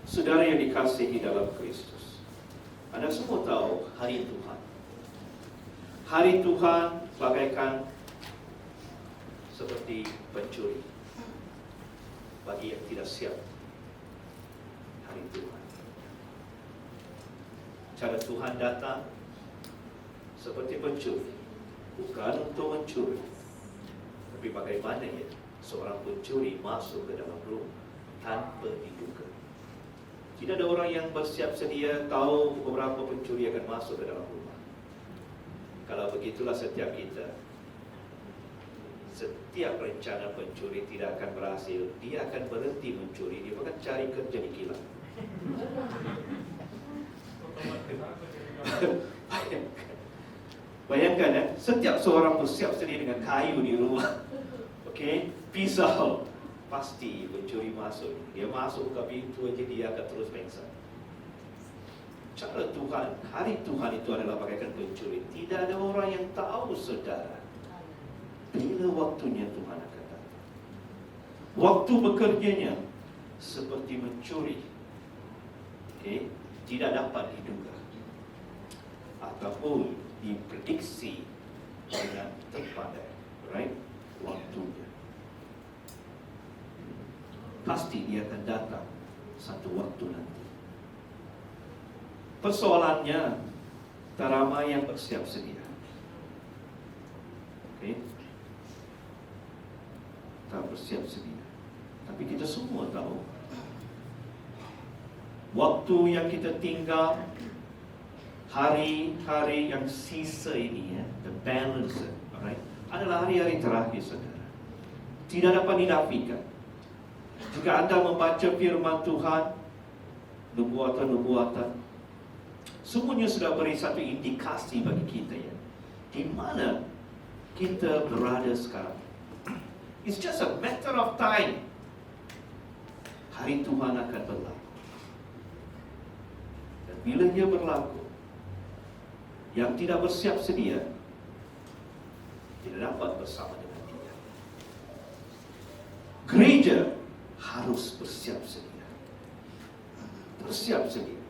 Saudara yang dikasihi dalam Kristus, Anda semua tahu hari Tuhan. Hari Tuhan bagaikan seperti pencuri bagi yang tidak siap. Hari Tuhan, cara Tuhan datang seperti pencuri, bukan untuk mencuri, tapi bagaimana ya seorang pencuri masuk ke dalam rumah tanpa diduga. Tidak ada orang yang bersiap sedia tahu beberapa pencuri akan masuk ke dalam rumah. Kalau begitulah setiap kita, setiap rencana pencuri tidak akan berhasil. Dia akan berhenti mencuri, dia akan cari kerja di kilang. Bayangkan ya, setiap seorang bersiap sedia dengan kayu di rumah, pisau, pasti pencuri masuk. Dia masuk ke pintu aja dia akan terus pengsan. Cara Tuhan, hari Tuhan itu adalah bagaikan pencuri. Tidak ada orang yang tahu, saudara, bila waktunya Tuhan akan datang. Waktu bekerjanya seperti mencuri, tidak dapat diduga ataupun diprediksi dengan tepat, right? Waktunya pasti dia akan datang satu waktu nanti. Persoalannya, tak ramai yang bersiap sedia. Tak bersiap sedia. Tapi kita semua tahu, waktu yang kita tinggal, hari-hari yang sisa ini, the balance, right, adalah hari-hari terakhir, saudara. Tidak dapat dinafikan. Jika Anda membaca firman Tuhan, nubuatan-nubuatan, semuanya sudah beri satu indikasi bagi kita, ya, di mana kita berada sekarang. It's just a matter of time. Hari Tuhan akan berlaku. Dan bila dia berlaku, yang tidak bersiap sedia tidak dapat bersama dengan dia. Gereja harus bersiap sedia. Bersiap sedia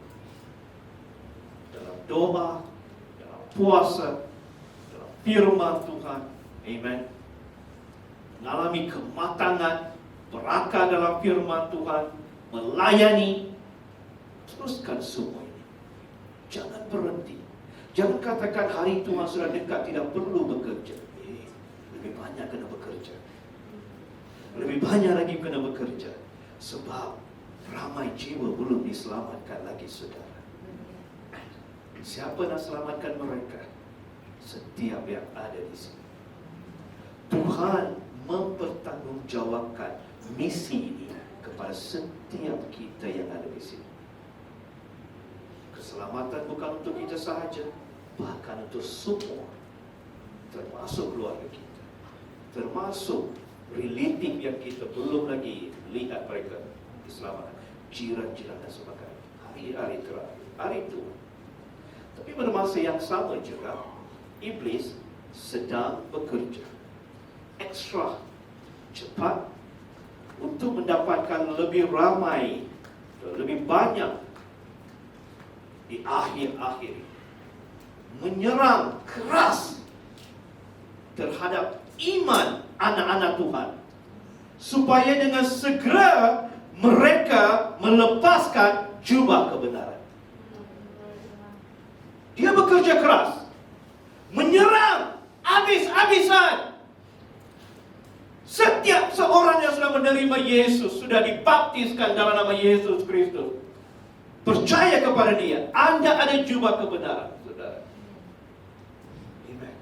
dalam doa, dalam puasa, dalam firman Tuhan. Amen. Mengalami kematangan, berakar dalam firman Tuhan, melayani. Teruskan semua ini. Jangan berhenti. Jangan katakan hari Tuhan sudah dekat, tidak perlu bekerja. Lebih banyak kena bekerja. Lebih banyak lagi kena bekerja. Sebab ramai jiwa belum diselamatkan lagi, saudara. Siapa nak selamatkan mereka? Setiap yang ada di sini. Tuhan mempertanggungjawabkan misi ini kepada setiap kita yang ada di sini. Keselamatan bukan untuk kita sahaja, bahkan untuk semua, termasuk keluarga kita, termasuk relatif yang kita belum lagi lihat mereka diselamatkan, jiran-jiran dan sebagainya. Hari-hari terakhir, hari itu. Tapi pada masa yang sama juga, iblis sedang bekerja ekstra cepat untuk mendapatkan lebih ramai, lebih banyak di akhir-akhir ini. Menyerang keras terhadap iman anak-anak Tuhan, supaya dengan segera mereka melepaskan jubah kebenaran. Dia bekerja keras, menyerang habis-habisan setiap seorang yang sudah menerima Yesus, sudah dibaptiskan dalam nama Yesus Kristus, percaya kepada dia. Anda ada jubah kebenaran, saudara. Amen.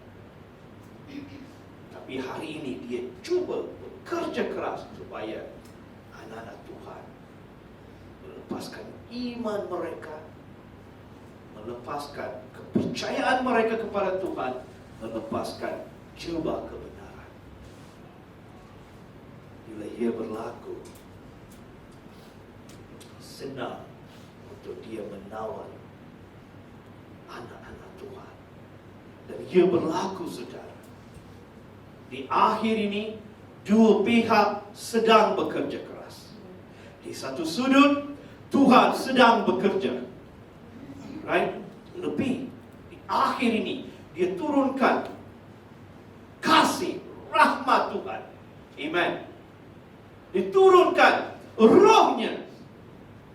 Tapi hari ini dia cuba bekerja keras supaya anak-anak Tuhan melepaskan iman mereka, melepaskan kepercayaan mereka kepada Tuhan, melepaskan jubah kebenaran. Bila ia berlaku, senang untuk dia menawan anak-anak Tuhan. Dan ia berlaku, saudara. Di akhir ini, dua pihak sedang bekerja keras. Di satu sudut, Tuhan sedang bekerja. Right? Lebih di akhir ini dia turunkan kasih rahmat Tuhan. Amen. Diturunkan rohnya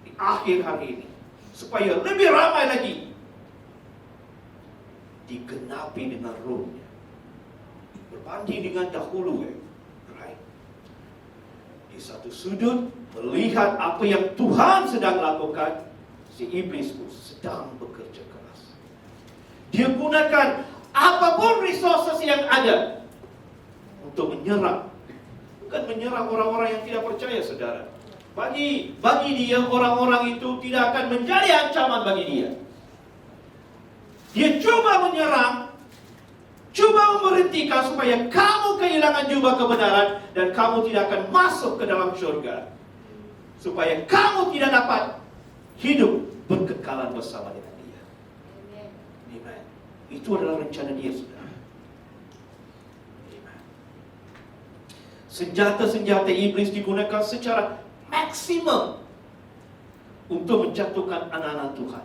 di akhir hari ini supaya lebih ramai lagi digenapi dengan rohnya. Berbanding dengan dahulu, right? Di satu sudut melihat apa yang Tuhan sedang lakukan, si iblis pun sedang bekerja keras. Dia gunakan apapun resources yang ada untuk menyerang. Bukan menyerang orang-orang yang tidak percaya, saudara. Bagi dia, orang-orang itu tidak akan menjadi ancaman bagi dia. Dia coba menyerang, coba memberhentikan supaya kamu kehilangan jubah kebenaran dan kamu tidak akan masuk ke dalam surga. Supaya kamu tidak dapat hidup berkekalan bersama dengan dia. Amen. Itu adalah rencana dia, saudara. Senjata-senjata iblis digunakan secara maksimum untuk menjatuhkan anak-anak Tuhan.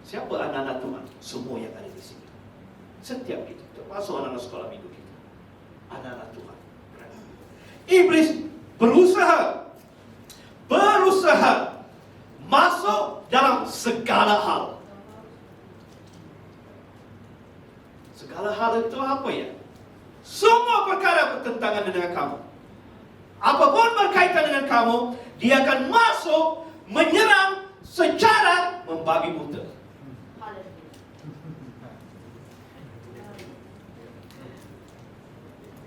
Siapa anak-anak Tuhan? Semua yang ada di sini. Setiap kita, termasuk anak-anak sekolah minggu kita. Anak-anak Tuhan. Iblis berusaha masuk dalam segala hal. Segala hal itu apa ya? Semua perkara bertentangan dengan kamu. Apapun berkaitan dengan kamu, dia akan masuk, menyerang secara membabi buta.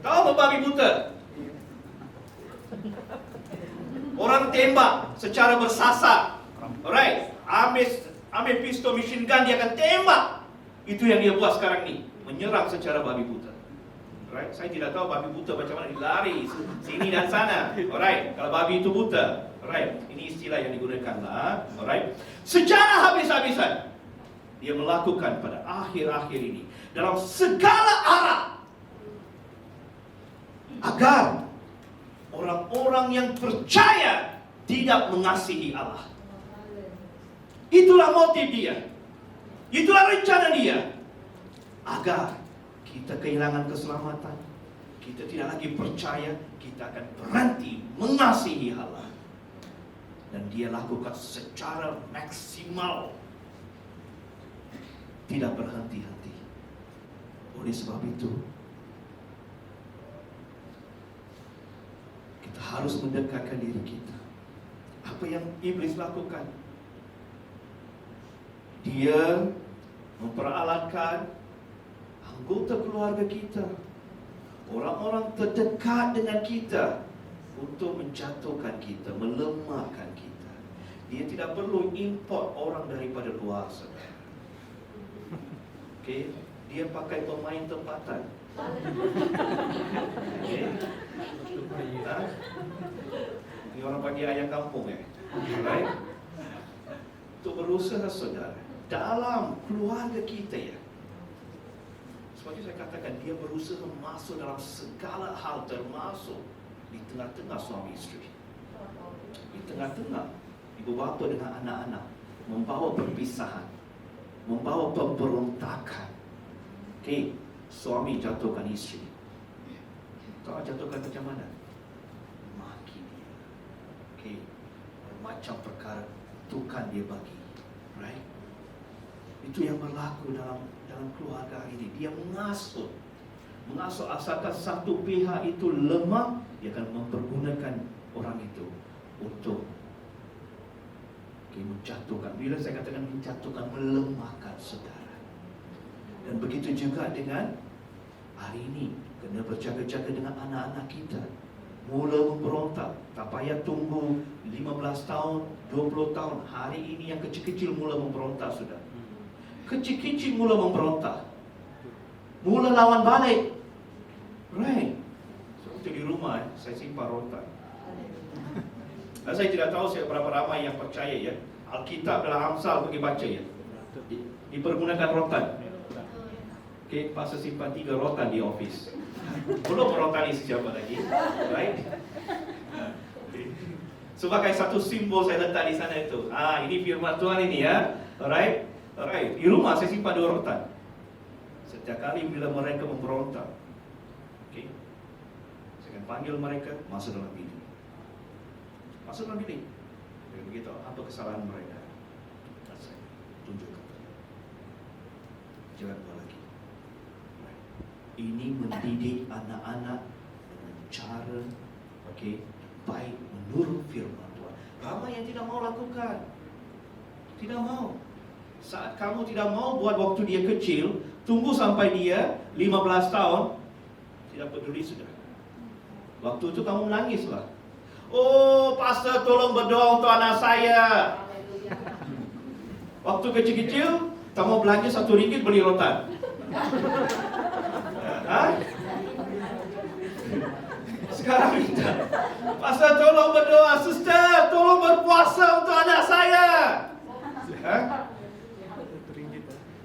Tahu membabi buta? Orang tembak secara bersasar. Alright, ambil pistol machine gun, dia akan tembak. Itu yang dia buat sekarang ni, menyerang secara babi buta. Alright, saya tidak tahu babi buta macam mana dilari sini dan sana. Alright, kalau babi itu buta. Alright, ini istilah yang digunakan lah. Alright, secara habis-habisan dia melakukan pada akhir-akhir ini dalam segala arah agar orang-orang yang percaya tidak mengasihi Allah. Itulah motif dia. Itulah rencana dia. Agar kita kehilangan keselamatan, kita tidak lagi percaya, kita akan berhenti mengasihi Allah. Dan dia lakukan secara maksimal, tidak berhenti-henti. Oleh sebab itu, kita harus mendekatkan diri kita. Apa yang iblis lakukan? Dia memperalatkan anggota keluarga kita, orang-orang terdekat dengan kita untuk menjatuhkan kita, melemahkan kita. Dia tidak perlu import orang daripada luar, saudara. Okay? Dia pakai pemain tempatan. Okay? Ini orang panggil ayam kampung, right? Untuk berusaha, saudara, dalam keluarga kita, ya. Sebab itu saya katakan dia berusaha masuk dalam segala hal, termasuk di tengah-tengah suami isteri, di tengah-tengah ibu bapa dengan anak-anak, membawa perpisahan, membawa pemberontakan. Okay, suami jatuhkan isteri. Tahu jatuhkan macam mana? Maki dia. Okay, macam perkara tukan dia bagi, right? Itu yang berlaku dalam keluarga ini. Dia mengasuh asalkan satu pihak itu lemah, dia akan mempergunakan orang itu untuk menjatuhkan. Bila saya katakan menjatuhkan, melemahkan saudara. Dan begitu juga dengan hari ini, kena berjaga-jaga dengan anak-anak kita. Mula memberontak, tak payah tunggu 15 tahun, 20 tahun. Hari ini yang kecil-kecil mula memberontak sudah. Kecil-kecil mula memberontak, mula lawan balik, right? Seperti di rumah, saya simpan rotan. Dan saya tidak tahu berapa ramai yang percaya, ya, Alkitab dalam Amsal pergi baca, ya, dipergunakan rotan. Okay, pasal simpan 3 rotan di office. Belum merotani siapa lagi, right? Sebagai satu simbol saya letak di sana itu. Ini firman Tuhan ini ya. Alright. Di rumah saya simpan 2 rotan. Setiap kali bila mereka memberontak, okay, saya akan panggil mereka masuk dalam bilik. Masuk dalam bilik. Begitu, apa kesalahan mereka? Dan saya tunjukkan. Jangan buat lagi. Ini mendidik anak-anak dengan cara baik menurut firman Tuhan. Ramai yang tidak mau lakukan. Tidak mau. Saat kamu tidak mau buat waktu dia kecil, tunggu sampai dia 15 tahun, tidak peduli sudah. Waktu itu kamu menangislah. Oh, pastor tolong berdoa untuk anak saya. Waktu kecil-kecil, kamu belanja RM1 beli rotan. Sekarang minta, pastor tolong berdoa, suster tolong berpuasa untuk anak saya.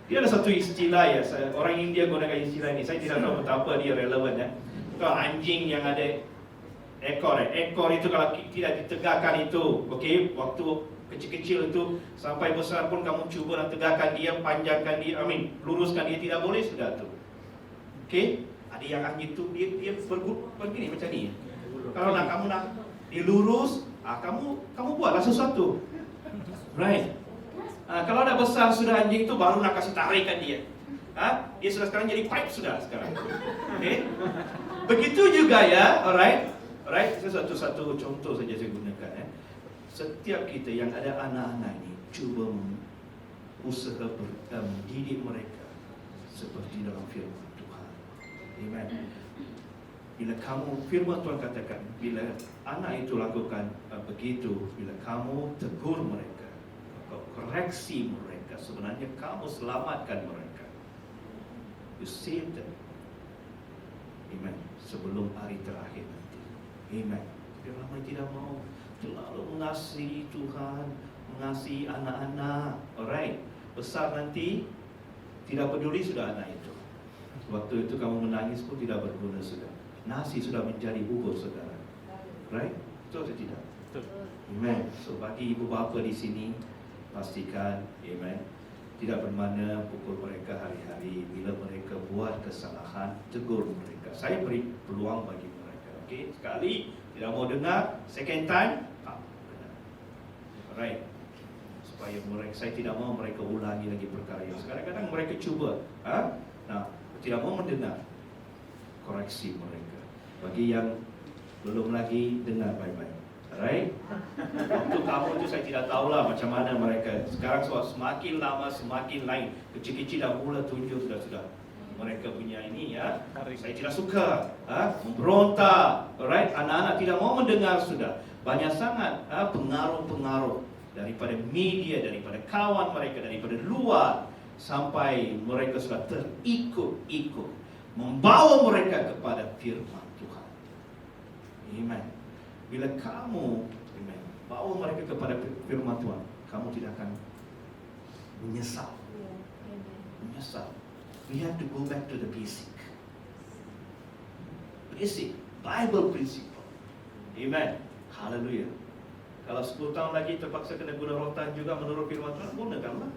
Dia ada satu istilah ya, orang India gunakan istilah ini. Saya tidak tahu betapa dia relevan ya. Kalau anjing yang ada ekor itu kalau tidak ditegakkan itu, waktu kecil-kecil itu sampai besar pun kamu cuba nak tegakkan dia, panjangkan dia, luruskan dia, tidak boleh sudah tu. Ada yang anjing itu dia begini macam ni. Kalau kamu nak dilurus, kamu buatlah sesuatu. Right. Kalau dah besar sudah anjing itu baru nak kasih tarikan dia. Dia sudah sekarang jadi pipe sudah sekarang. Begitu juga ya, alright. Satu contoh saja saya gunakan ya. Setiap kita yang ada anak-anak ini cuba usaha mendidik mereka seperti dalam firman Tuhan. Amen. Bila kamu, firman Tuhan katakan, bila anak itu lakukan begitu, bila kamu tegur mereka, koreksi mereka, sebenarnya kamu selamatkan mereka. You save them. Amen. Sebelum hari terakhir nanti. Amen. Tapi ramai tidak mau, terlalu mengasihi Tuhan, mengasihi anak-anak. Alright. Besar nanti tidak peduli sudah anak itu. Waktu itu kamu menangis pun tidak berguna sudah. Nasi sudah menjadi bubur saudara. Right? Betul atau tidak? Betul. Amen. So bagi ibu bapa di sini, pastikan, amen, tidak bermakna pukul mereka hari-hari. Bila mereka buat kesalahan, tegur mereka. Saya beri peluang bagi mereka. Sekali tidak mau dengar, second time, benar. Alright. Supaya mereka, saya tidak mau mereka ulangi lagi perkara yang kadang-kadang mereka cuba, tidak mau mendengar, koreksi mereka. Bagi yang belum lagi, dengar baik-baik. Alright? Waktu kamu itu saya tidak tahulah macam mana mereka. Sekarang semakin lama semakin lain. Kecil-kecil dah mula tunjuk sudah. Mereka punya ini ya. Saya tidak suka. Memberontak. Alright? Anak-anak tidak mau mendengar sudah. Banyak sangat pengaruh-pengaruh daripada media, daripada kawan mereka, daripada luar. Sampai mereka sudah terikut-ikut. Membawa mereka kepada firman Tuhan. Amen. Bila kamu bawa mereka kepada firman Tuhan, kamu tidak akan menyesal. We have to go back to the basic Bible principle. Amen. Hallelujah. Kalau 10 tahun lagi terpaksa kena guna rotan juga menurut firman Tuhan, gunakanlah.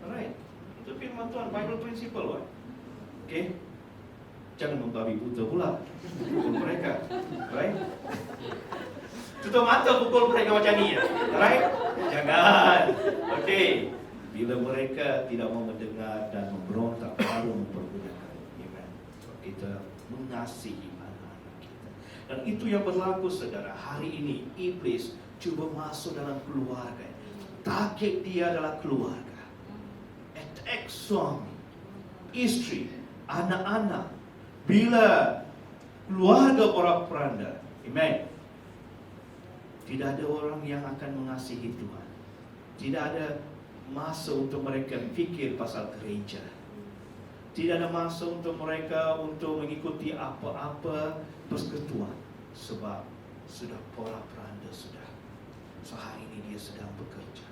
Alright. Itu firman Tuhan, Bible principle. Jangan membabi buta pula pukul mereka, right? Tutup mata pukul mereka macam ni, right? Jangan. Bila mereka tidak mau mendengar dan memberontak, baru mempergunakan. Amen. Kita mengasihi anak-anak kita. Dan itu yang berlaku saudara. Hari ini iblis cuba masuk dalam keluarga. Target dia adalah keluarga. Attack suami, istri, anak-anak. Bila keluarga orang peranda, amen, tidak ada orang yang akan mengasihi Tuhan. Tidak ada masa untuk mereka fikir pasal gereja. Tidak ada masa untuk mereka untuk mengikuti apa-apa persekutuan. Sebab sudah pola peranda sudah. So hari ini dia sedang bekerja.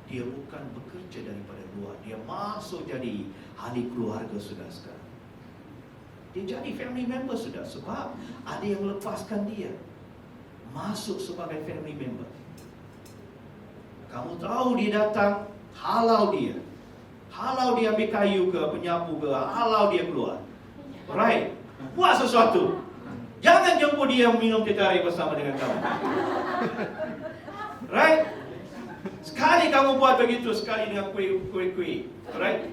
Dia bukan bekerja daripada luar. Dia masuk jadi ahli keluarga sudah sekarang. Dia jadi family member sudah. Sebab ada yang lepaskan dia. masuk sebagai family member. Kamu tahu dia datang, halau dia. Halau dia ambil kayu ke, penyapu ke, halau dia keluar. Right? Buat sesuatu. Jangan jemput dia minum teh tarik bersama dengan kamu. Right? Sekali kamu buat begitu, sekali dengan kuih. Right?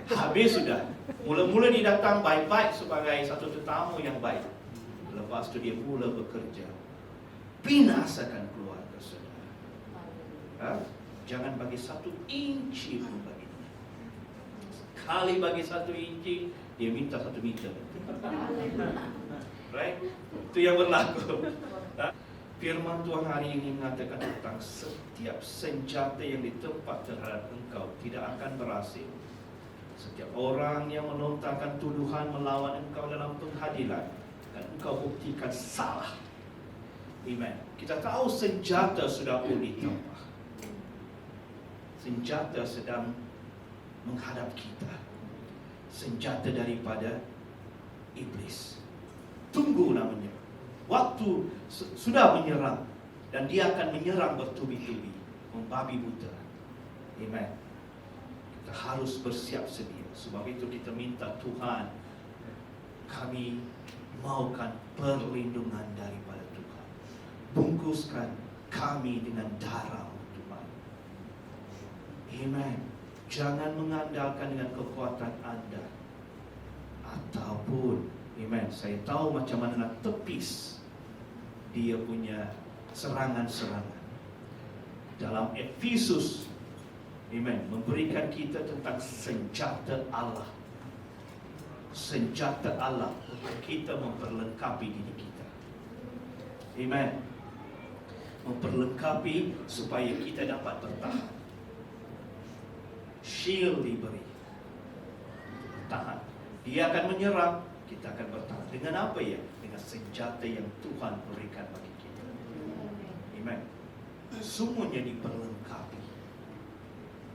Habis sudah. Mula-mula dia datang baik-baik sebagai satu tetamu yang baik. Lepas itu dia mula bekerja. Binasakan keluarga saudara. Ha? Jangan bagi 1 inci pun bagi dia. Sekali bagi 1 inci, dia minta 1 meter. Right? Itu yang berlaku. Firman Tuhan hari ini mengatakan tentang setiap senjata yang ditempat terhadap engkau tidak akan berhasil. Setiap orang yang melontarkan tuduhan melawan engkau dalam pengadilan, dan engkau buktikan salah. Amen. Kita tahu senjata sudah pun ditempah. Senjata sedang menghadap kita. Senjata daripada iblis. Tunggu namanya. Waktu sudah menyerang, dan dia akan menyerang bertubi-tubi, membabi buta. Amen. Kita harus bersiap sedia. Sebab itu kita minta Tuhan, kami maukan perlindungan daripada Tuhan. Bungkuskan kami dengan darah Tuhan. Amen. Jangan mengandalkan dengan kekuatan anda. Ataupun, amen, saya tahu macam mana nak tepis dia punya serangan-serangan. Dalam Efesus, amen, memberikan kita tentang senjata Allah. Senjata Allah untuk kita memperlengkapi diri kita. Amen. Memperlengkapi supaya kita dapat bertahan. Shield diberi. Bertahan. Dia akan menyerang, kita akan bertahan. Dengan apa ya? Dengan senjata yang Tuhan berikan bagi kita. Amen. Semuanya diperlengkapi.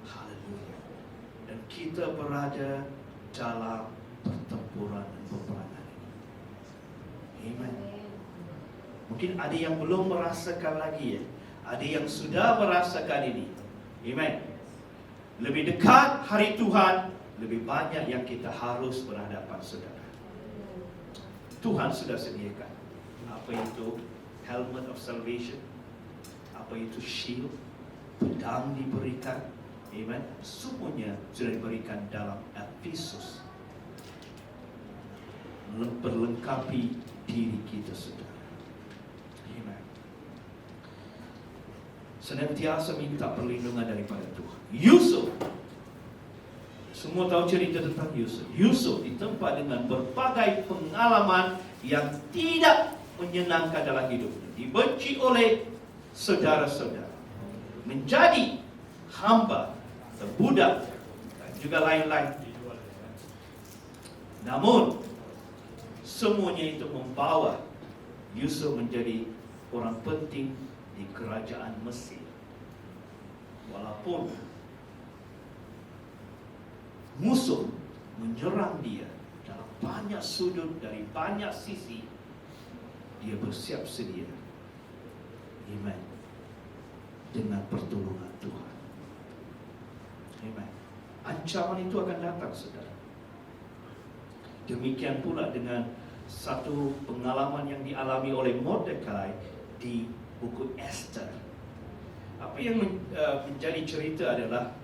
Haleluya. Dan kita berada dalam pertempuran dan peperangan ini. Amen. Mungkin ada yang belum merasakan lagi ya. Ada yang sudah merasakan ini. Amen. Lebih dekat hari Tuhan, lebih banyak yang kita harus berhadapan saudara. Tuhan sudah sediakan. Apa itu helmet of salvation? Apa itu shield? Pedang diberikan. Amen. Semuanya sudah diberikan dalam Efesus. Memperlengkapi diri kita saudara. Amen. Senantiasa minta perlindungan daripada Tuhan. Yusuf, semua tahu cerita tentang Yusuf. Yusuf ditempa dengan berbagai pengalaman yang tidak menyenangkan dalam hidupnya. Dibenci oleh saudara-saudara, menjadi hamba, terbudak, dan juga lain-lain. Namun semuanya itu membawa Yusuf menjadi orang penting di kerajaan Mesir. Walaupun musuh menyerang dia dalam banyak sudut, dari banyak sisi, dia bersiap sedia. Amen. Dengan pertolongan Tuhan. Amen. Ancaman itu akan datang saudara. Demikian pula dengan satu pengalaman yang dialami oleh Mordekai di buku Esther. Apa yang menjadi cerita adalah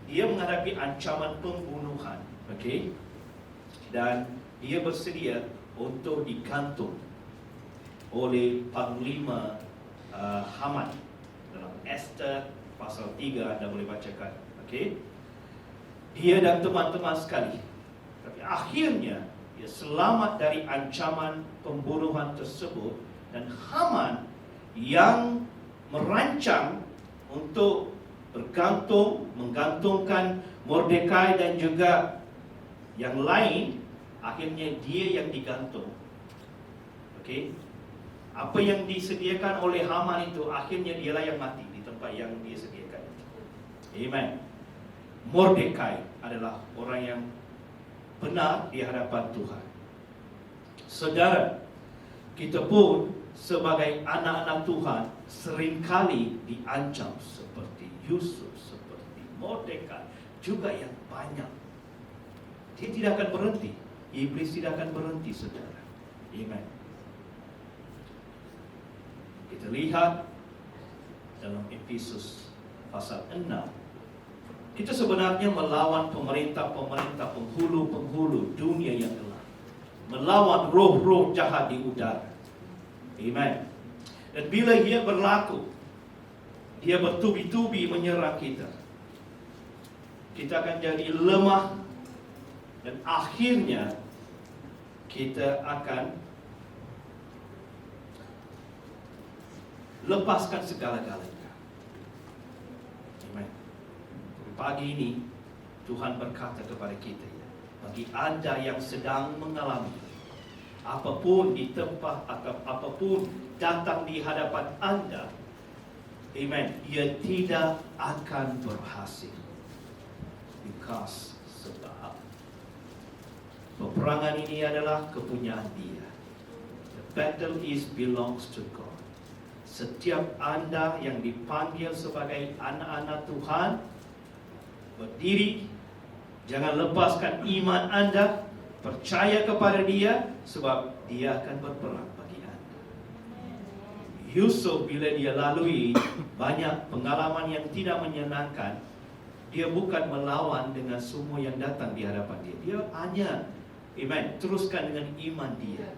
dia menghadapi ancaman pembunuhan, okey? Dan dia bersedia untuk digantung oleh Panglima Haman. Dalam Esther pasal 3 anda boleh bacakan, okey? Dia dan teman-teman sekali. Tapi akhirnya dia selamat dari ancaman pembunuhan tersebut, dan Haman yang merancang untuk menggantungkan Mordekai dan juga yang lain, akhirnya dia yang digantung. Okey? Apa yang disediakan oleh Haman itu, akhirnya dialah yang mati di tempat yang dia sediakan. Amen. Mordekai adalah orang yang benar di hadapan Tuhan. Saudara, kita pun sebagai anak-anak Tuhan seringkali diancam seperti Yusuf, seperti Mordekai, juga yang banyak. Dia tidak akan berhenti. Iblis tidak akan berhenti, saudara. Amen. Kita lihat dalam Efesus pasal 6. Kita sebenarnya melawan pemerintah-pemerintah penghulu-penghulu dunia yang gelap. Melawan roh-roh jahat di udara. Amen. Dan bila ia berlaku, dia bertubi-tubi menyerang kita. Kita akan jadi lemah. Dan akhirnya kita akan lepaskan segala-galanya. Amen. Pagi ini Tuhan berkata kepada kita, bagi Anda yang sedang mengalami apapun di tempat atau apapun datang di hadapan Anda, amen, ia tidak akan berhasil. Because sebab peperangan ini adalah kepunyaan Dia. The battle belongs to God. Setiap Anda yang dipanggil sebagai anak-anak Tuhan, berdiri, jangan lepaskan iman Anda, percaya kepada Dia, sebab Dia akan berperang bagi Anda. Yusuf bila dia lalui banyak pengalaman yang tidak menyenangkan, dia bukan melawan dengan semua yang datang di hadapan dia. Dia hanya, amen, teruskan dengan iman dia.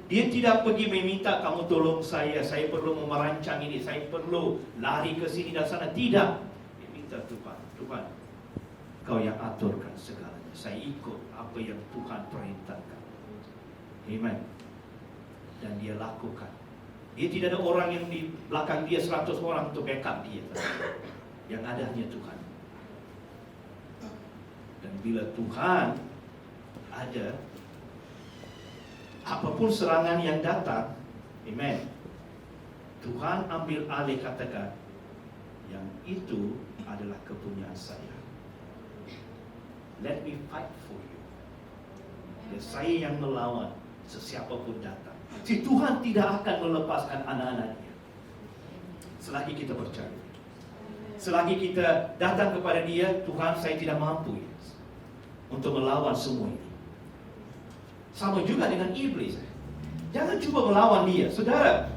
Dia tidak pergi meminta, kamu tolong saya perlu merancang ini, saya perlu lari ke sini dan sana. Tidak. Dia minta Tuhan, Tuhan, Kau yang aturkan segalanya. Saya ikut apa yang Tuhan perintahkan. Amen. Dan dia lakukan. Dia tidak ada orang yang di belakang dia 100 orang untuk backup dia. Yang ada hanya Tuhan. Dan bila Tuhan ada, apapun serangan yang datang, amen, Tuhan ambil alih, katakan, yang itu adalah kepunyaan saya. Let me fight for you. Dan saya yang melawan sesiapapun datang. Si Tuhan tidak akan melepaskan anak-anaknya selagi kita percaya. Selagi kita datang kepada Dia, Tuhan, saya tidak mampu untuk melawan semua ini. Sama juga dengan iblis. Jangan cuba melawan dia. Saudara,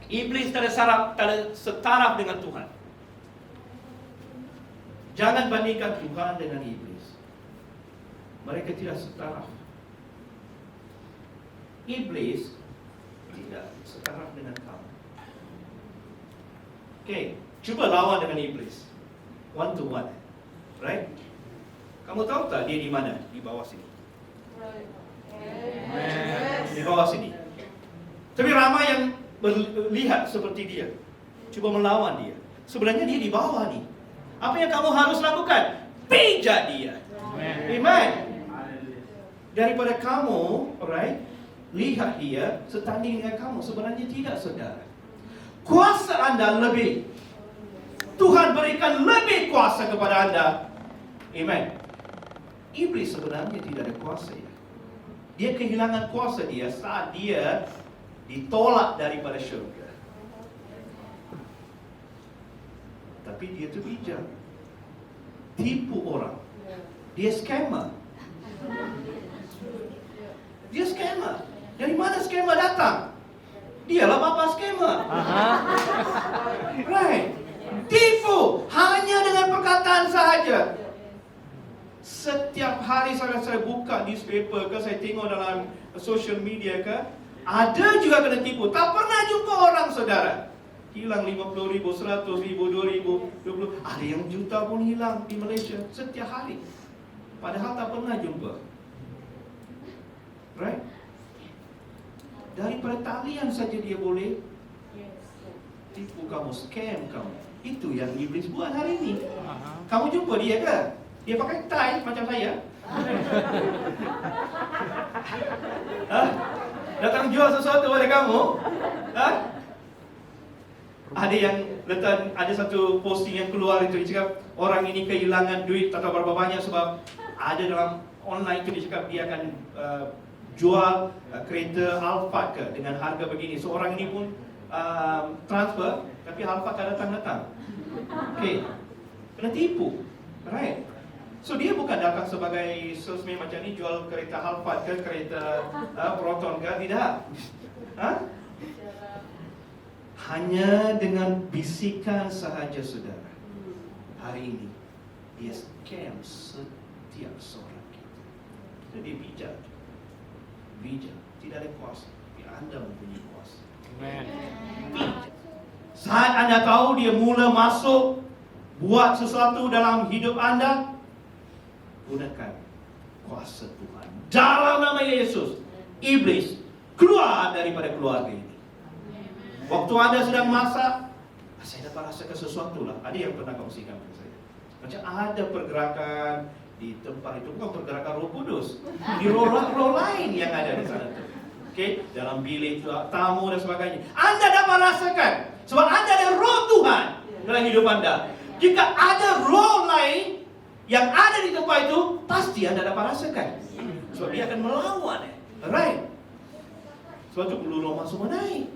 iblis tak ada setaraf dengan Tuhan. Jangan bandingkan Tuhan dengan iblis. Mereka tidak setaraf. Iblis tidak setaraf dengan kamu. Okay, cuba lawan dengan iblis. One to one. Right? Kamu tahu tak dia di mana? Di bawah sini. Di bawah sini. Tapi ramai yang melihat seperti dia. Coba melawan dia. Sebenarnya dia di bawah nih. Apa yang kamu harus lakukan? Pijak dia. Amen. Daripada kamu, right, lihat dia setanding dengan kamu. Sebenarnya tidak, saudara. Kuasa Anda lebih. Tuhan berikan lebih kuasa kepada Anda. Amen. Iblis sebenarnya tidak ada kuasa ya. Dia kehilangan kuasa dia saat dia ditolak daripada syurga. Tapi dia tu bijak. Tipu orang. Dia scammer. Dia scammer. Dari mana scammer datang? Dialah bapa scammer. Right. Tipu hanya dengan perkataan sahaja. Setiap hari saya buka newspaper ke, saya tengok dalam social media ke, ada juga kena tipu. Tak pernah jumpa orang, saudara. Hilang 50,000, 100,000, 2,000, 20. Ada yang juta pun hilang di Malaysia setiap hari. Padahal tak pernah jumpa. Right? Daripada talian saja dia boleh tipu kamu, scam kamu. Itu yang iblis buat hari ini. Kamu jumpa dia ke? Dia pakai tie macam saya. Datang jual sesuatu pada kamu. Ada yang letak, ada satu posting yang keluar itu, dia cakap orang ini kehilangan duit tak tahu berapa banyak sebab ada dalam online itu dia cakap dia akan jual kereta Alphard ke dengan harga begini. Seorang ini pun transfer, tapi Alphard tak datang-datang. Okay, kena tipu, right? So dia bukan datang sebagai salesman macam ni, jual kereta Alphard ke, kereta Proton ke, tidak. Hanya dengan bisikan sahaja saudara, hari ini dia scam setiap seorang kita. Jadi bijak, tidak ada kuasa, tapi anda mempunyai kuasa. Amen. Bijak. Saat anda tahu dia mula masuk buat sesuatu dalam hidup anda, gunakan kuasa Tuhan. Dalam nama Yesus, iblis keluar daripada keluarga ini. Waktu anda sedang masak, saya dapat rasakan sesuatu lah. Ada yang pernah kongsikan kepada saya. Macam ada pergerakan di tempat itu, bukan pergerakan Roh Kudus, di roh lain yang ada di sana tu. Okay, dalam bilik tamu dan sebagainya. Anda dapat rasakan sebab anda ada Roh Tuhan dalam hidup anda. Jika ada roh lain yang ada di tempat itu, pasti anda dapat rasakan. Sebab dia akan melawan. Right? Sebab itu bulu roma semua naik.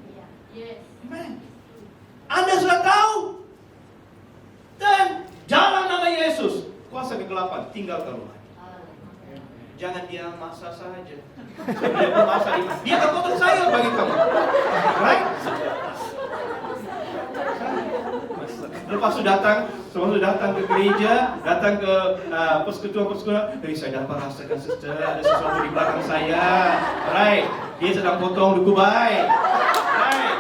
Amen. Anda sudah tahu. Dan dalam nama Yesus, kuasa kegelapan tinggal keluar. Jangan dia maksa saja. Dia pun maksa dia akan potong sayur bagi kamu. Right? Lepas itu datang ke gereja, datang ke persekutuan, saya dapat rasakan sister, ada sesuatu di belakang saya. Right? Dia sedang potong duku baik. Right?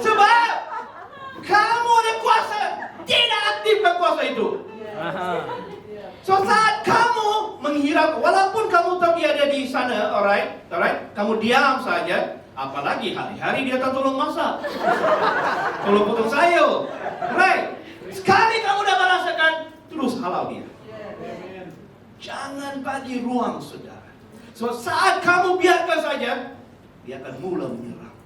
Sebab kamu ada kuasa, tidak aktifkan kuasa itu. So saat kamu menghirap, walaupun kamu tapi ada di sana, alright, kamu diam saja. Apalagi hari-hari dia tak tolong masak, tolong potong sayur, right? Sekali kamu dah merasakan, terus halau dia. Jangan bagi ruang, saudara. So saat kamu biarkan saja, dia akan mula menyerang,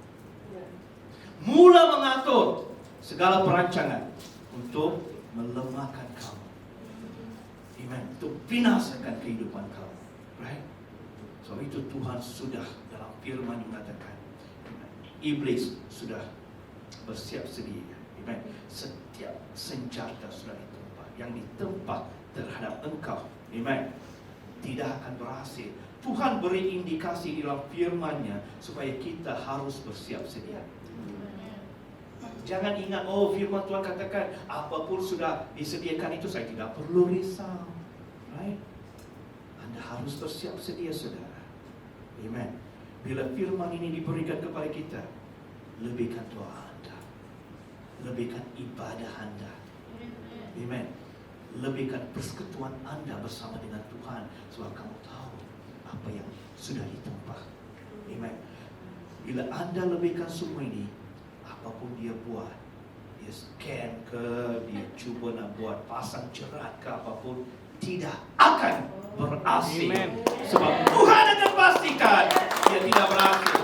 mula mengatur segala perancangan untuk melemahkan kamu. Amen. Untuk binasakan kehidupan kamu, right? So itu Tuhan sudah dalam firman mengatakan, iblis sudah bersiap sedia. Amen. Setiap senjata sudah ditempa, yang ditempa terhadap engkau, amen, tidak akan berhasil. Tuhan beri indikasi dalam firman-Nya supaya kita harus bersiap sedia. Jangan ingat, oh firman Tuhan katakan apapun sudah disediakan itu, saya tidak perlu risau. Right? Anda harus bersiap sedia, saudara. Amen. Bila firman ini diberikan kepada kita, lebihkan doa anda, lebihkan ibadah anda. Amen. Lebihkan persekutuan anda bersama dengan Tuhan, sebab kamu tahu apa yang sudah ditempa. Amen. Bila anda lebihkan semua ini, apapun dia buat, dia scam ke, dia cuba nak buat pasang jerat ke apapun, tidak akan berhasil. Amen. Sebab Tuhan akan pastikan dia tidak berhasil.